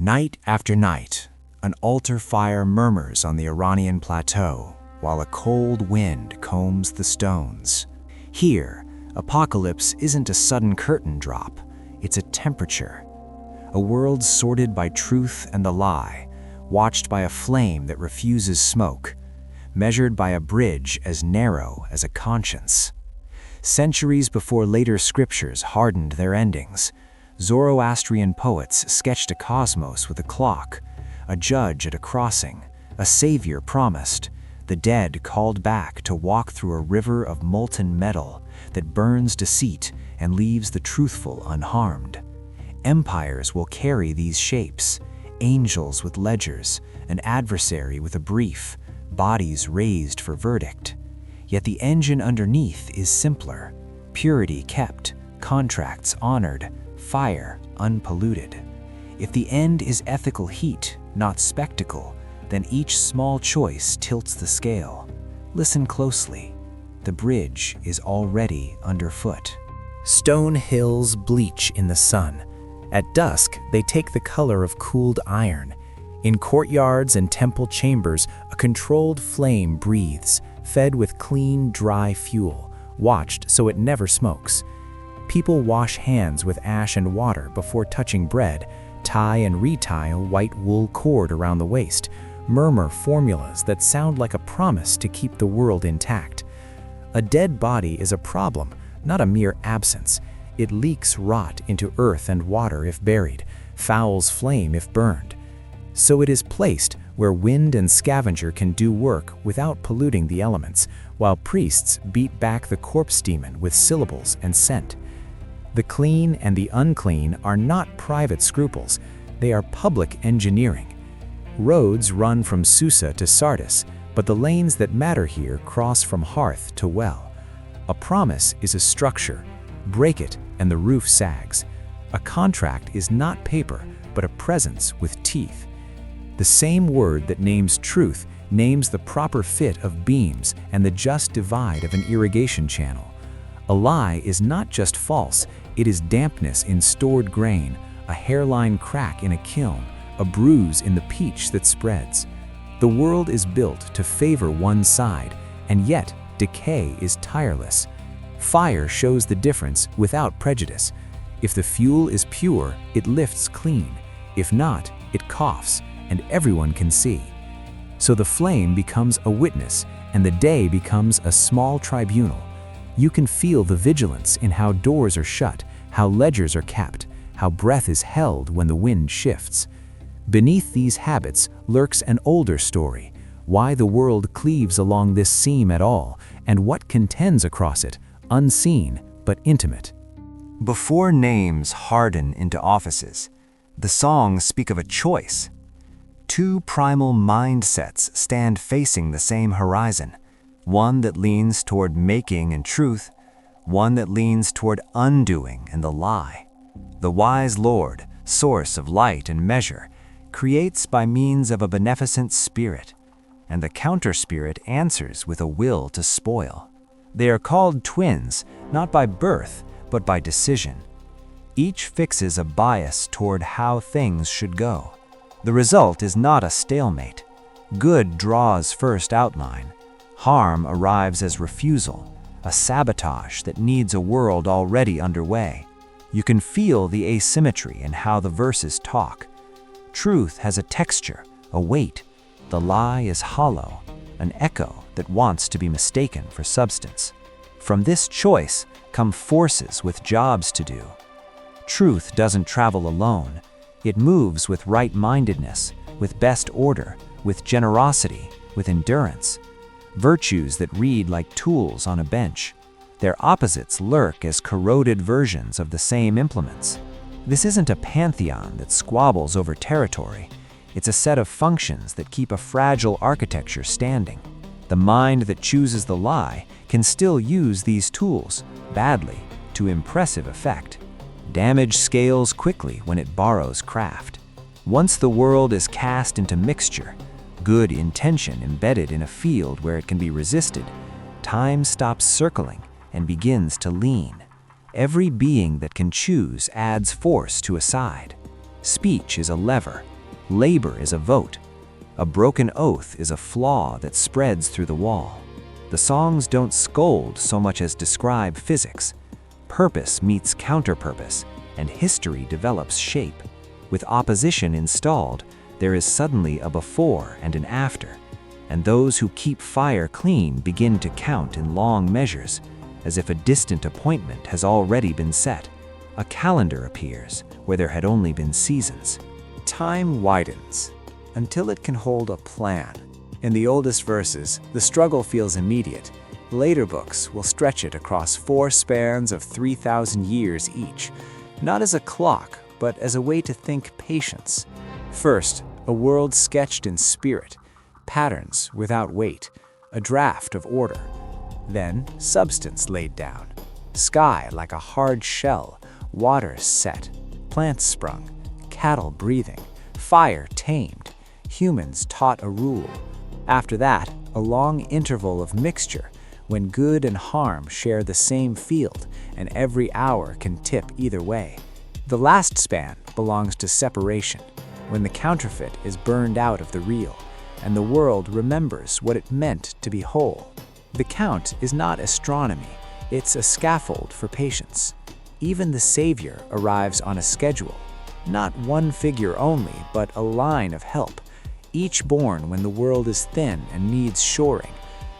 Night after night, an altar fire murmurs on the Iranian plateau, while a cold wind combs the stones. Here, apocalypse isn't a sudden curtain drop, it's a temperature. A world sorted by truth and the lie, watched by a flame that refuses smoke, measured by a bridge as narrow as a conscience. Centuries before later scriptures hardened their endings, Zoroastrian poets sketched a cosmos with a clock, a judge at a crossing, a savior promised, the dead called back to walk through a river of molten metal that burns deceit and leaves the truthful unharmed. Empires will carry these shapes, angels with ledgers, an adversary with a brief, bodies raised for verdict. Yet the engine underneath is simpler, purity kept, contracts honored, fire unpolluted. If the end is ethical heat, not spectacle, then each small choice tilts the scale. Listen closely. The bridge is already underfoot. Stone hills bleach in the sun. At dusk, they take the color of cooled iron. In courtyards and temple chambers, a controlled flame breathes, fed with clean, dry fuel, watched so it never smokes. People wash hands with ash and water before touching bread, tie and retie a white wool cord around the waist, murmur formulas that sound like a promise to keep the world intact. A dead body is a problem, not a mere absence. It leaks rot into earth and water if buried, fouls flame if burned. So it is placed where wind and scavenger can do work without polluting the elements, while priests beat back the corpse demon with syllables and scent. The clean and the unclean are not private scruples, they are public engineering. Roads run from Susa to Sardis, but the lanes that matter here cross from hearth to well. A promise is a structure. Break it and the roof sags. A contract is not paper, but a presence with teeth. The same word that names truth names the proper fit of beams and the just divide of an irrigation channel. A lie is not just false, it is dampness in stored grain, a hairline crack in a kiln, a bruise in the peach that spreads. The world is built to favor one side, and yet decay is tireless. Fire shows the difference without prejudice. If the fuel is pure, it lifts clean. If not, it coughs, and everyone can see. So the flame becomes a witness, and the day becomes a small tribunal. You can feel the vigilance in how doors are shut, how ledgers are kept, how breath is held when the wind shifts. Beneath these habits lurks an older story, why the world cleaves along this seam at all, and what contends across it, unseen but intimate. Before names harden into offices, the songs speak of a choice. Two primal mindsets stand facing the same horizon, one that leans toward making and truth, one that leans toward undoing and the lie. The wise Lord, source of light and measure, creates by means of a beneficent spirit, and the counter-spirit answers with a will to spoil. They are called twins, not by birth, but by decision. Each fixes a bias toward how things should go. The result is not a stalemate. Good draws first outline. Harm arrives as refusal, a sabotage that needs a world already underway. You can feel the asymmetry in how the verses talk. Truth has a texture, a weight. The lie is hollow, an echo that wants to be mistaken for substance. From this choice come forces with jobs to do. Truth doesn't travel alone. It moves with right-mindedness, with best order, with generosity, with endurance. Virtues that read like tools on a bench. Their opposites lurk as corroded versions of the same implements. This isn't a pantheon that squabbles over territory. It's a set of functions that keep a fragile architecture standing. The mind that chooses the lie can still use these tools, badly, to impressive effect. Damage scales quickly when it borrows craft. Once the world is cast into mixture, good intention embedded in a field where it can be resisted, time stops circling and begins to lean. Every being that can choose adds force to a side. Speech is a lever. Labor is a vote. A broken oath is a flaw that spreads through the wall. The songs don't scold so much as describe physics. Purpose meets counterpurpose, and history develops shape. With opposition installed, there is suddenly a before and an after, and those who keep fire clean begin to count in long measures, as if a distant appointment has already been set. A calendar appears where there had only been seasons. Time widens until it can hold a plan. In the oldest verses, the struggle feels immediate. Later books will stretch it across 4 spans of 3,000 years each, not as a clock, but as a way to think patience. First, a world sketched in spirit, patterns without weight, a draft of order. Then, substance laid down. Sky like a hard shell, waters set, plants sprung, cattle breathing, fire tamed, humans taught a rule. After that, a long interval of mixture, when good and harm share the same field, and every hour can tip either way. The last span belongs to separation, when the counterfeit is burned out of the real, and the world remembers what it meant to be whole. The count is not astronomy, it's a scaffold for patience. Even the Savior arrives on a schedule, not one figure only, but a line of help, each born when the world is thin and needs shoring,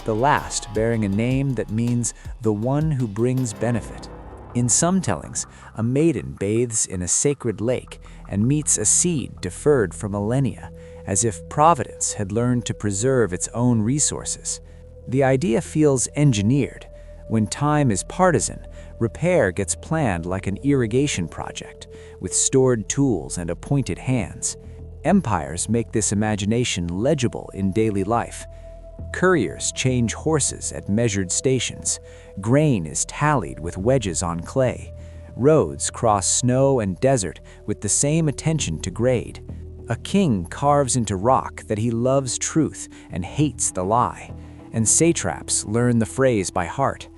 the last bearing a name that means the one who brings benefit. In some tellings, a maiden bathes in a sacred lake and meets a seed deferred for millennia, as if Providence had learned to preserve its own resources. The idea feels engineered. When time is partisan, repair gets planned like an irrigation project, with stored tools and appointed hands. Empires make this imagination legible in daily life. Couriers change horses at measured stations. Grain is tallied with wedges on clay. Roads cross snow and desert with the same attention to grade. A king carves into rock that he loves truth and hates the lie, and satraps learn the phrase by heart.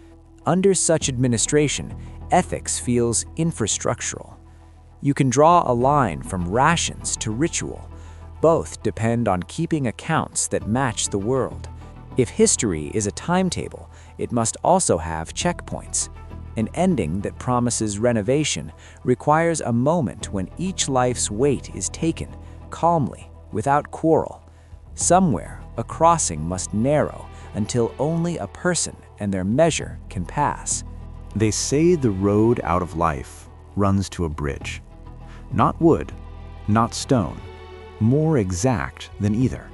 Under such administration, ethics feels infrastructural. You can draw a line from rations to ritual. Both depend on keeping accounts that match the world. If history is a timetable, it must also have checkpoints. An ending that promises renovation requires a moment when each life's weight is taken, calmly, without quarrel. Somewhere, a crossing must narrow until only a person and their measure can pass. They say the road out of life runs to a bridge. Not wood, not stone, more exact than either.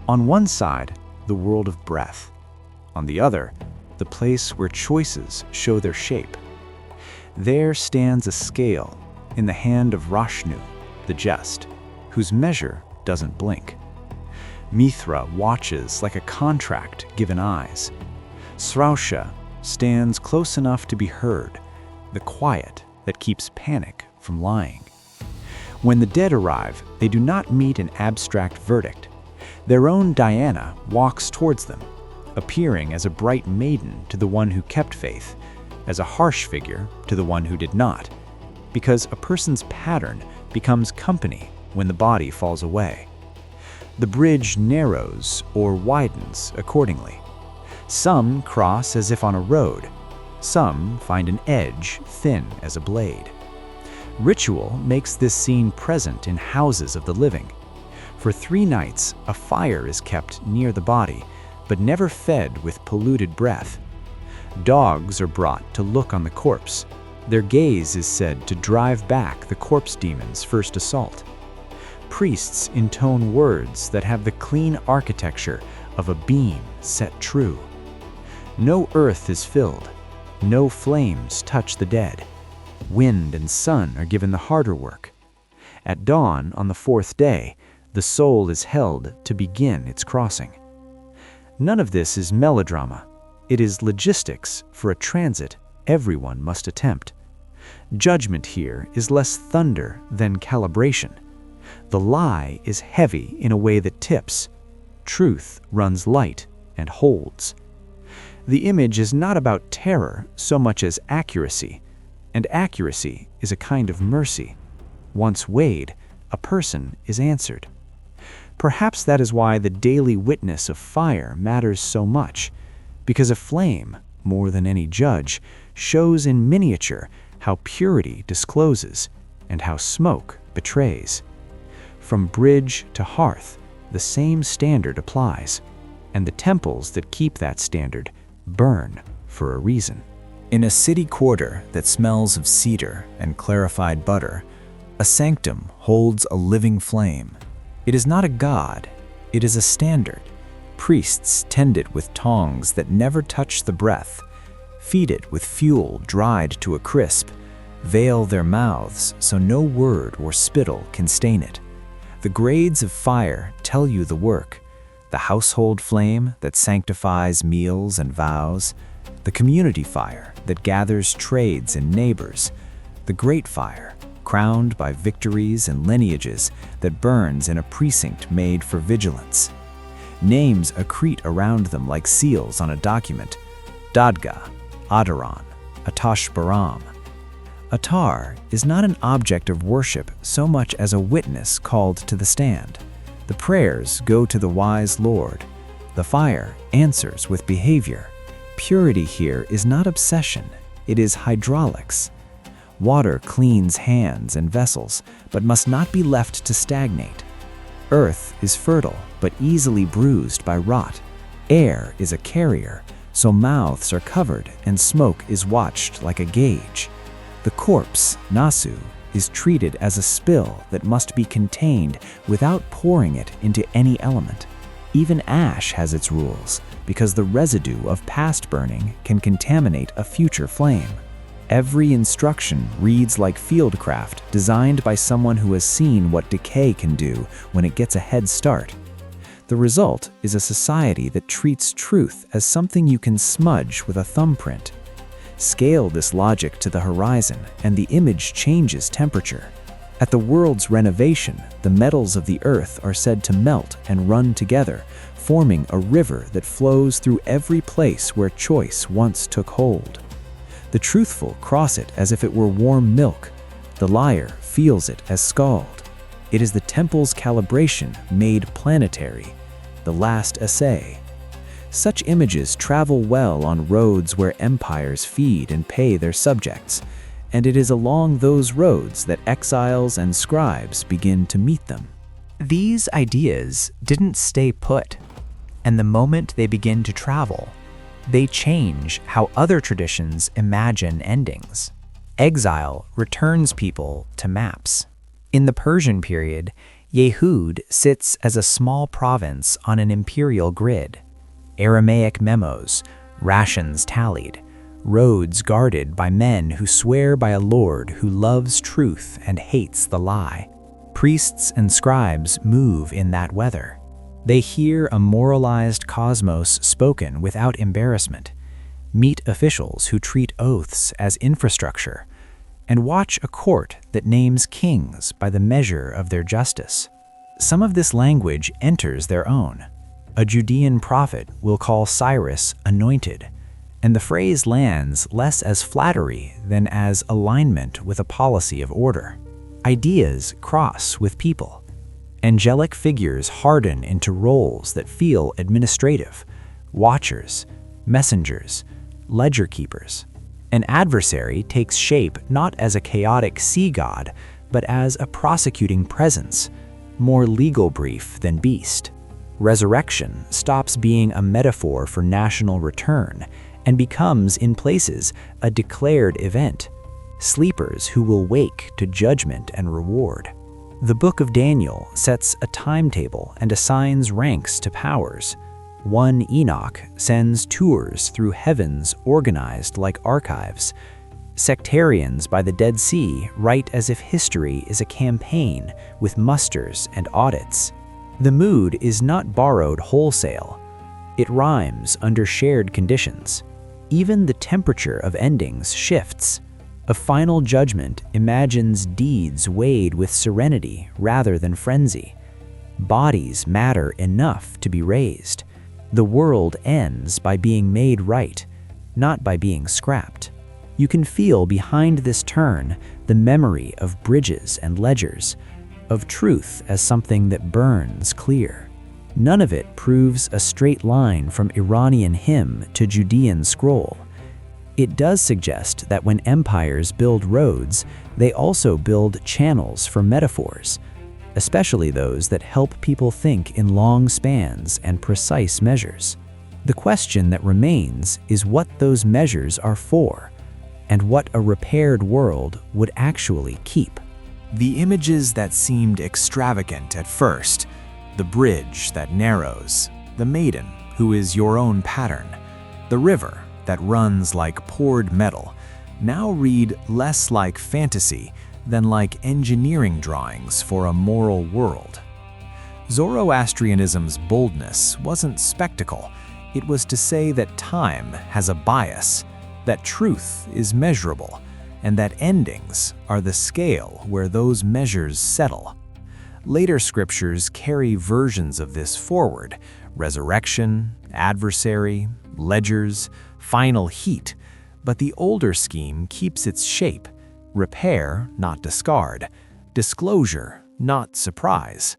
On one side, the world of breath. On the other, the place where choices show their shape. There stands a scale in the hand of Rashnu, the just, whose measure doesn't blink. Mithra watches like a contract given eyes. Srausha stands close enough to be heard, the quiet that keeps panic from lying. When the dead arrive, they do not meet an abstract verdict. Their own Diana walks towards them, appearing as a bright maiden to the one who kept faith, as a harsh figure to the one who did not, because a person's pattern becomes company when the body falls away. The bridge narrows or widens accordingly. Some cross as if on a road. Some find an edge thin as a blade. Ritual makes this scene present in houses of the living. For 3 nights, a fire is kept near the body, but never fed with polluted breath. Dogs are brought to look on the corpse. Their gaze is said to drive back the corpse demon's first assault. Priests intone words that have the clean architecture of a beam set true. No earth is filled. No flames touch the dead. Wind and sun are given the harder work. At dawn on the 4th day, the soul is held to begin its crossing. None of this is melodrama. It is logistics for a transit everyone must attempt. Judgment here is less thunder than calibration. The lie is heavy in a way that tips. Truth runs light and holds. The image is not about terror so much as accuracy, and accuracy is a kind of mercy. once weighed, a person is answered. Perhaps that is why the daily witness of fire matters so much, because a flame, more than any judge, shows in miniature how purity discloses and how smoke betrays. From bridge to hearth, the same standard applies, and the temples that keep that standard burn for a reason. In a city quarter that smells of cedar and clarified butter, a sanctum holds a living flame. It is not a god, it is a standard. Priests tend it with tongs that never touch the breath, feed it with fuel dried to a crisp, veil their mouths so no word or spittle can stain it. The grades of fire tell you the work: the household flame that sanctifies meals and vows, the community fire that gathers trades and neighbors, the great fire, crowned by victories and lineages, that burns in a precinct made for vigilance. Names accrete around them like seals on a document: Dadga, Adaron, Atashbaram. Atar is not an object of worship so much as a witness called to the stand. The prayers go to the wise Lord. The fire answers with behavior. Purity here is not obsession, it is hydraulics. Water cleans hands and vessels, but must not be left to stagnate. Earth is fertile, but easily bruised by rot. Air is a carrier, so mouths are covered and smoke is watched like a gauge. The corpse, Nasu, is treated as a spill that must be contained without pouring it into any element. Even ash has its rules, because the residue of past burning can contaminate a future flame. Every instruction reads like fieldcraft designed by someone who has seen what decay can do when it gets a head start. The result is a society that treats truth as something you can smudge with a thumbprint. Scale this logic to the horizon, and the image changes temperature. At the world's renovation, the metals of the earth are said to melt and run together, forming a river that flows through every place where choice once took hold. The truthful cross it as if it were warm milk. The liar feels it as scald. It is the temple's calibration made planetary, the last assay. Such images travel well on roads where empires feed and pay their subjects, and it is along those roads that exiles and scribes begin to meet them. These ideas didn't stay put, and the moment they begin to travel, they change how other traditions imagine endings. Exile returns people to maps. In the Persian period, Yehud sits as a small province on an imperial grid. Aramaic memos, rations tallied, roads guarded by men who swear by a lord who loves truth and hates the lie. Priests and scribes move in that weather. They hear a moralized cosmos spoken without embarrassment, meet officials who treat oaths as infrastructure, and watch a court that names kings by the measure of their justice. Some of this language enters their own. A Judean prophet will call Cyrus anointed, and the phrase lands less as flattery than as alignment with a policy of order. Ideas cross with people. Angelic figures harden into roles that feel administrative: watchers, messengers, ledger keepers. An adversary takes shape not as a chaotic sea god, but as a prosecuting presence, more legal brief than beast. Resurrection stops being a metaphor for national return and becomes, in places, a declared event. Sleepers who will wake to judgment and reward. The Book of Daniel sets a timetable and assigns ranks to powers. One Enoch sends tours through heavens organized like archives. Sectarians by the Dead Sea write as if history is a campaign with musters and audits. The mood is not borrowed wholesale. It rhymes under shared conditions. Even the temperature of endings shifts. A final judgment imagines deeds weighed with serenity rather than frenzy. Bodies matter enough to be raised. The world ends by being made right, not by being scrapped. You can feel behind this turn the memory of bridges and ledgers, of truth as something that burns clear. None of it proves a straight line from Iranian hymn to Judean scroll. It does suggest that when empires build roads, they also build channels for metaphors, especially those that help people think in long spans and precise measures. The question that remains is what those measures are for, and what a repaired world would actually keep. The images that seemed extravagant at first, the bridge that narrows, the maiden who is your own pattern, the river that runs like poured metal, now read less like fantasy than like engineering drawings for a moral world. Zoroastrianism's boldness wasn't spectacle. It was to say that time has a bias, that truth is measurable, and that endings are the scale where those measures settle. Later scriptures carry versions of this forward: resurrection, adversary, ledgers, final heat, but the older scheme keeps its shape: repair, not discard; disclosure, not surprise.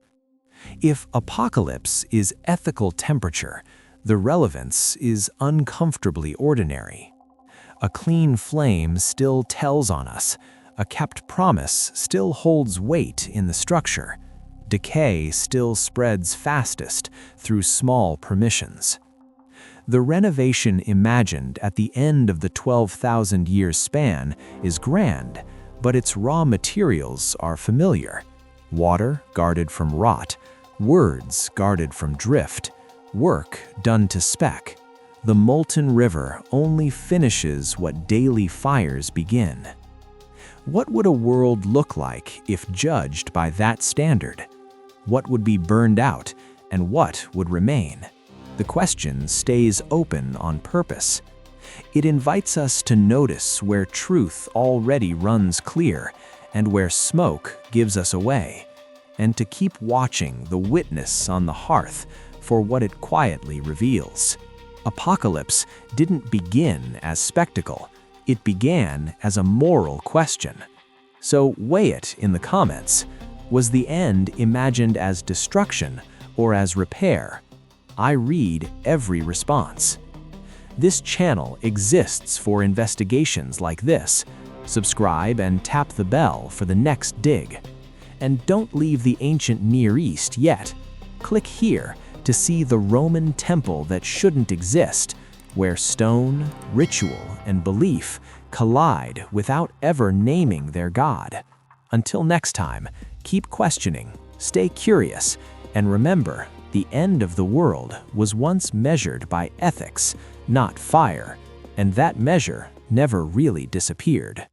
If apocalypse is ethical temperature, the relevance is uncomfortably ordinary. A clean flame still tells on us. A kept promise still holds weight in the structure. Decay still spreads fastest through small permissions. The renovation imagined at the end of the 12,000-year span is grand, but its raw materials are familiar. Water guarded from rot, words guarded from drift, work done to spec. The molten river only finishes what daily fires begin. What would a world look like if judged by that standard? What would be burned out, and what would remain? The question stays open on purpose. It invites us to notice where truth already runs clear and where smoke gives us away, and to keep watching the witness on the hearth for what it quietly reveals. Apocalypse didn't begin as spectacle. It began as a moral question. So weigh it in the comments. Was the end imagined as destruction or as repair? I read every response. This channel exists for investigations like this. Subscribe and tap the bell for the next dig. And don't leave the ancient Near East yet. Click here to see the Roman temple that shouldn't exist, where stone, ritual, and belief collide without ever naming their god. Until next time, keep questioning, stay curious, and remember, the end of the world was once measured by ethics, not fire, and that measure never really disappeared.